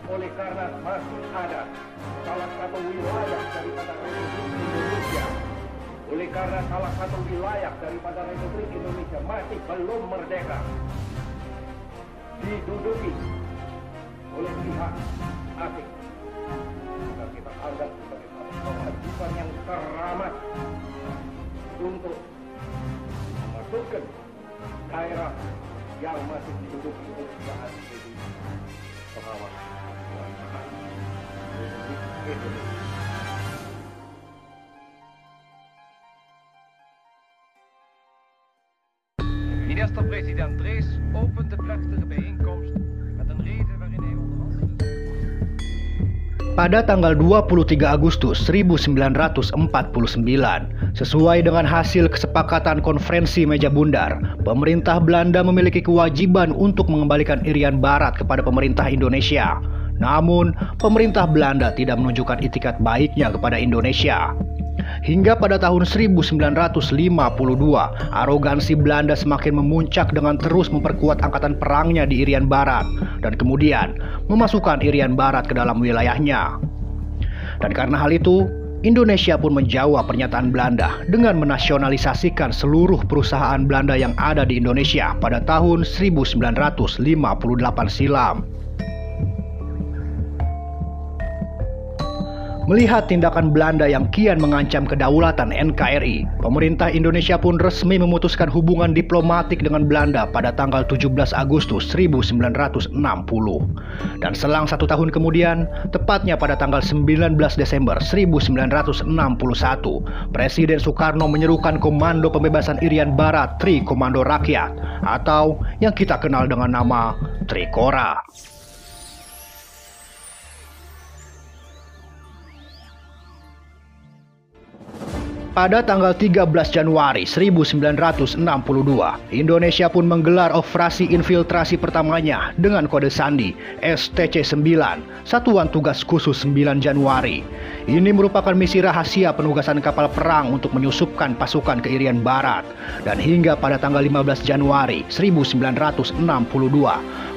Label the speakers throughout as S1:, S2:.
S1: oleh karena masih ada salah satu wilayah daripada Republik Indonesia. Oleh karena salah satu wilayah daripada Republik Indonesia masih belum merdeka, diduduki oleh pihak asing. Maka kita anggap sebagai kewajiban yang teramat untuk memasukkan daerah yang masih diduduki oleh pihak asing itu pengawas kekuasaan Republik Indonesia.
S2: Minister President Drees opent de plechtige bijeenkomst met een rede waarin hij onderhandelde.
S3: Pada tanggal 23 Agustus 1949, sesuai dengan hasil kesepakatan konferensi meja bundar, pemerintah Belanda memiliki kewajiban untuk mengembalikan Irian Barat kepada pemerintah Indonesia. Namun, pemerintah Belanda tidak menunjukkan itikat baiknya kepada Indonesia. Hingga pada tahun 1952, arogansi Belanda semakin memuncak dengan terus memperkuat angkatan perangnya di Irian Barat dan kemudian memasukkan Irian Barat ke dalam wilayahnya. Dan karena hal itu, Indonesia pun menjawab pernyataan Belanda dengan menasionalisasikan seluruh perusahaan Belanda yang ada di Indonesia pada tahun 1958 silam. Melihat tindakan Belanda yang kian mengancam kedaulatan NKRI, pemerintah Indonesia pun resmi memutuskan hubungan diplomatik dengan Belanda pada tanggal 17 Agustus 1960. Dan selang 1 tahun kemudian, tepatnya pada tanggal 19 Desember 1961, Presiden Soekarno menyerukan Komando Pembebasan Irian Barat Tri Komando Rakyat atau yang kita kenal dengan nama Trikora. Pada tanggal 13 Januari 1962, Indonesia pun menggelar operasi infiltrasi pertamanya dengan kode sandi STC-9, Satuan Tugas Khusus 9 Januari. Ini merupakan misi rahasia penugasan kapal perang untuk menyusupkan pasukan ke Irian Barat. Dan hingga pada tanggal 15 Januari 1962,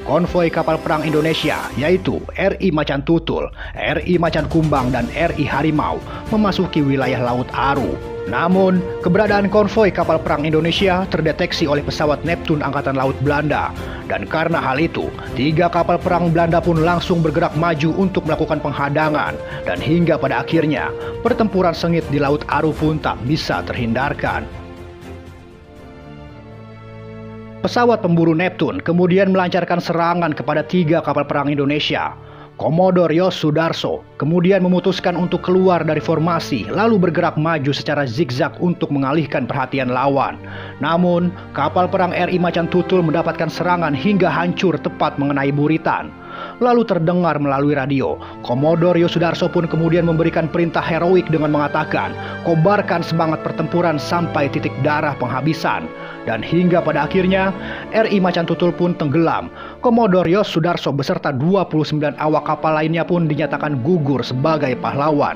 S3: konvoi kapal perang Indonesia yaitu RI Macan Tutul, RI Macan Kumbang, dan RI Harimau memasuki wilayah Laut Aru. Namun, keberadaan konvoi kapal perang Indonesia terdeteksi oleh pesawat Neptune Angkatan Laut Belanda. Dan karena hal itu, 3 kapal perang Belanda pun langsung bergerak maju untuk melakukan penghadangan. Dan hingga pada akhirnya, pertempuran sengit di Laut Aru pun tak bisa terhindarkan. Pesawat pemburu Neptune kemudian melancarkan serangan kepada 3 kapal perang Indonesia. Komodor Yos Sudarso kemudian memutuskan untuk keluar dari formasi lalu bergerak maju secara zigzag untuk mengalihkan perhatian lawan. Namun, kapal perang RI Macan Tutul mendapatkan serangan hingga hancur tepat mengenai buritan. Lalu terdengar melalui radio, Komodor Yos Sudarso pun kemudian memberikan perintah heroik dengan mengatakan, "Kobarkan semangat pertempuran sampai titik darah penghabisan." Dan hingga pada akhirnya, RI Macan Tutul pun tenggelam. Komodor Yos Sudarso beserta 29 awak kapal lainnya pun dinyatakan gugur sebagai pahlawan.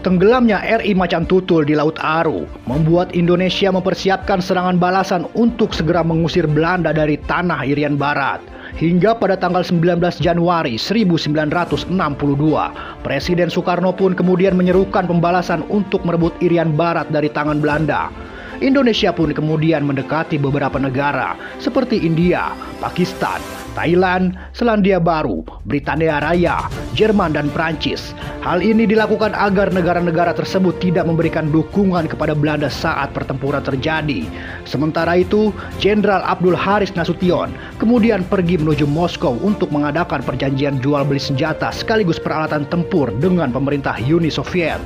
S3: Tenggelamnya RI Macan Tutul di Laut Aru membuat Indonesia mempersiapkan serangan balasan untuk segera mengusir Belanda dari tanah Irian Barat. Hingga pada tanggal 19 Januari 1962, Presiden Soekarno pun kemudian menyerukan pembalasan untuk merebut Irian Barat dari tangan Belanda. Indonesia pun kemudian mendekati beberapa negara seperti India, Pakistan, Thailand, Selandia Baru, Britania Raya, Jerman, dan Prancis. Hal ini dilakukan agar negara-negara tersebut tidak memberikan dukungan kepada Belanda saat pertempuran terjadi. Sementara itu, Jenderal Abdul Haris Nasution kemudian pergi menuju Moskow untuk mengadakan perjanjian jual beli senjata sekaligus peralatan tempur dengan pemerintah Uni Soviet.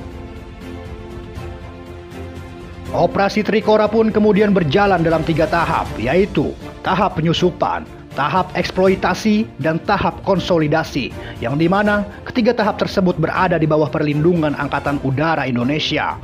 S3: Operasi Trikora pun kemudian berjalan dalam 3 tahap, yaitu tahap penyusupan, tahap eksploitasi, dan tahap konsolidasi, yang dimana ketiga tahap tersebut berada di bawah perlindungan Angkatan Udara Indonesia.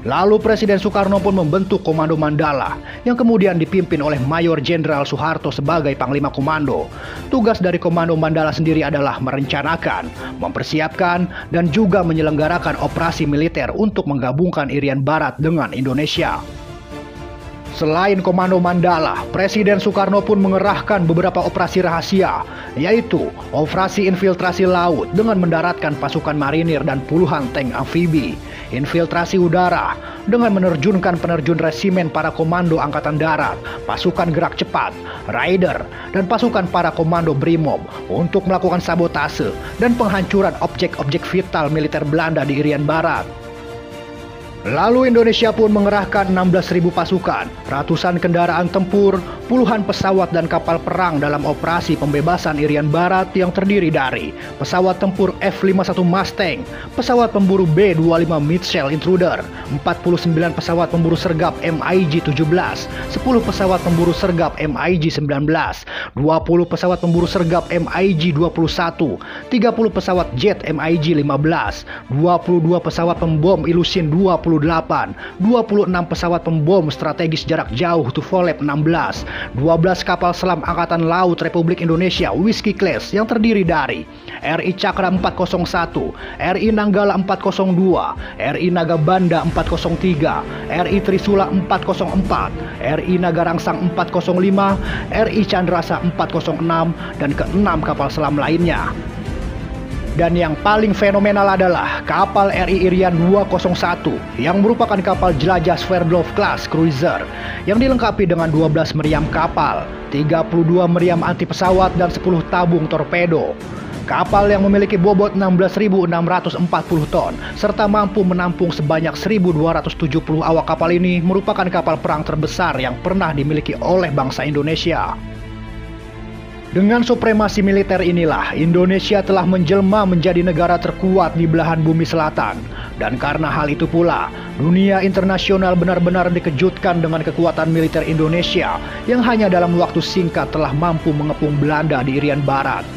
S3: Lalu Presiden Soekarno pun membentuk Komando Mandala yang kemudian dipimpin oleh Mayor Jenderal Soeharto sebagai Panglima Komando. Tugas dari Komando Mandala sendiri adalah merencanakan, mempersiapkan, dan juga menyelenggarakan operasi militer untuk menggabungkan Irian Barat dengan Indonesia. Selain Komando Mandala, Presiden Soekarno pun mengerahkan beberapa operasi rahasia, yaitu operasi infiltrasi laut dengan mendaratkan pasukan marinir dan puluhan tank amfibi, infiltrasi udara dengan menerjunkan penerjun resimen para komando Angkatan Darat, pasukan gerak cepat, Raider, dan pasukan para komando Brimob untuk melakukan sabotase dan penghancuran objek-objek vital militer Belanda di Irian Barat. Lalu Indonesia pun mengerahkan 16.000 pasukan, ratusan kendaraan tempur, puluhan pesawat dan kapal perang dalam operasi pembebasan Irian Barat yang terdiri dari pesawat tempur F-51 Mustang, pesawat pemburu B-25 Mitchell Intruder, 49 pesawat pemburu sergap MiG-17, 10 pesawat pemburu sergap MiG-19, 20 pesawat pemburu sergap MiG-21, 30 pesawat jet MiG-15, 22 pesawat pembom Ilyushin 28, 26 pesawat pembom strategis jarak jauh Tupolev 16, 12 kapal selam Angkatan Laut Republik Indonesia Whiskey Class yang terdiri dari RI Cakra 401, RI Nanggala 402, RI Nagabanda 403, RI Trisula 404, RI Nagarangsang 405, RI Chandrasa 406, dan ke-6 kapal selam lainnya. Dan yang paling fenomenal adalah kapal RI Irian 201 yang merupakan kapal jelajah Sverdlov class cruiser yang dilengkapi dengan 12 meriam kapal, 32 meriam anti pesawat, dan 10 tabung torpedo. Kapal yang memiliki bobot 16.640 ton serta mampu menampung sebanyak 1.270 awak kapal ini merupakan kapal perang terbesar yang pernah dimiliki oleh bangsa Indonesia. Dengan supremasi militer inilah, Indonesia telah menjelma menjadi negara terkuat di belahan bumi selatan. Dan karena hal itu pula, dunia internasional benar-benar dikejutkan dengan kekuatan militer Indonesia yang hanya dalam waktu singkat telah mampu mengepung Belanda di Irian Barat.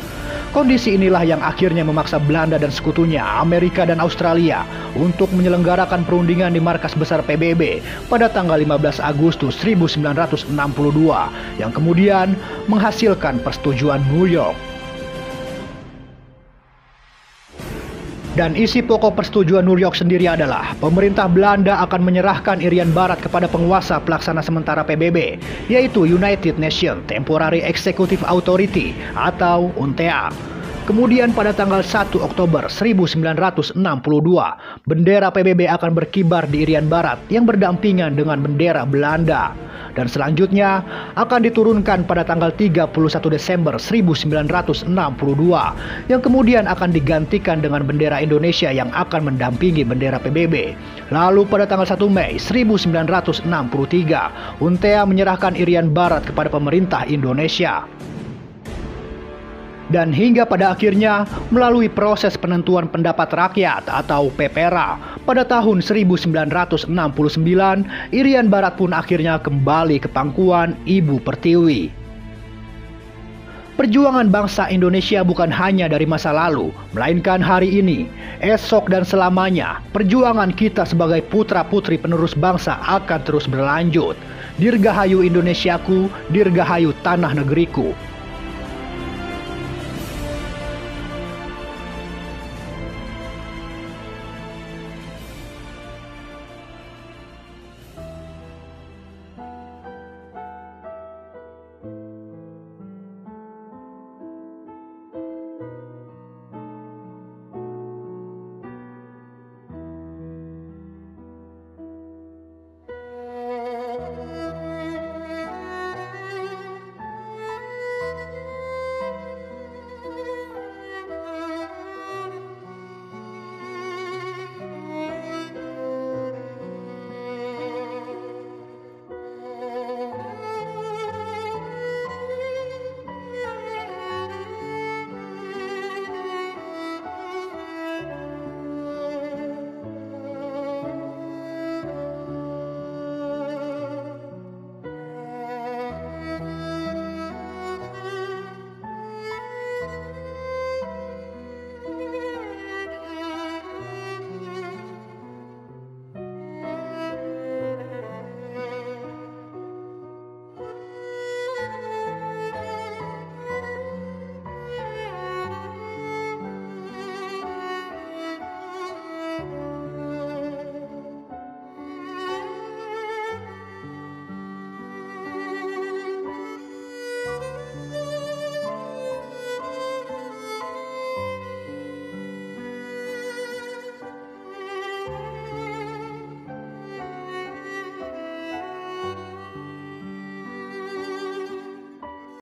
S3: Kondisi inilah yang akhirnya memaksa Belanda dan sekutunya, Amerika dan Australia, untuk menyelenggarakan perundingan di markas besar PBB pada tanggal 15 Agustus 1962 yang kemudian menghasilkan persetujuan New York. Dan isi pokok persetujuan New York sendiri adalah pemerintah Belanda akan menyerahkan Irian Barat kepada penguasa pelaksana sementara PBB, yaitu United Nations Temporary Executive Authority atau UNTEA. Kemudian pada tanggal 1 Oktober 1962, bendera PBB akan berkibar di Irian Barat yang berdampingan dengan bendera Belanda. Dan selanjutnya akan diturunkan pada tanggal 31 Desember 1962 yang kemudian akan digantikan dengan bendera Indonesia yang akan mendampingi bendera PBB. Lalu pada tanggal 1 Mei 1963, UNTEA menyerahkan Irian Barat kepada pemerintah Indonesia. Dan hingga pada akhirnya melalui proses penentuan pendapat rakyat atau PPRA pada tahun 1969, Irian Barat pun akhirnya kembali ke pangkuan Ibu Pertiwi. Perjuangan bangsa Indonesia bukan hanya dari masa lalu, melainkan hari ini, esok dan selamanya. Perjuangan kita sebagai putra-putri penerus bangsa akan terus berlanjut. Dirgahayu Indonesiaku, dirgahayu tanah negeriku.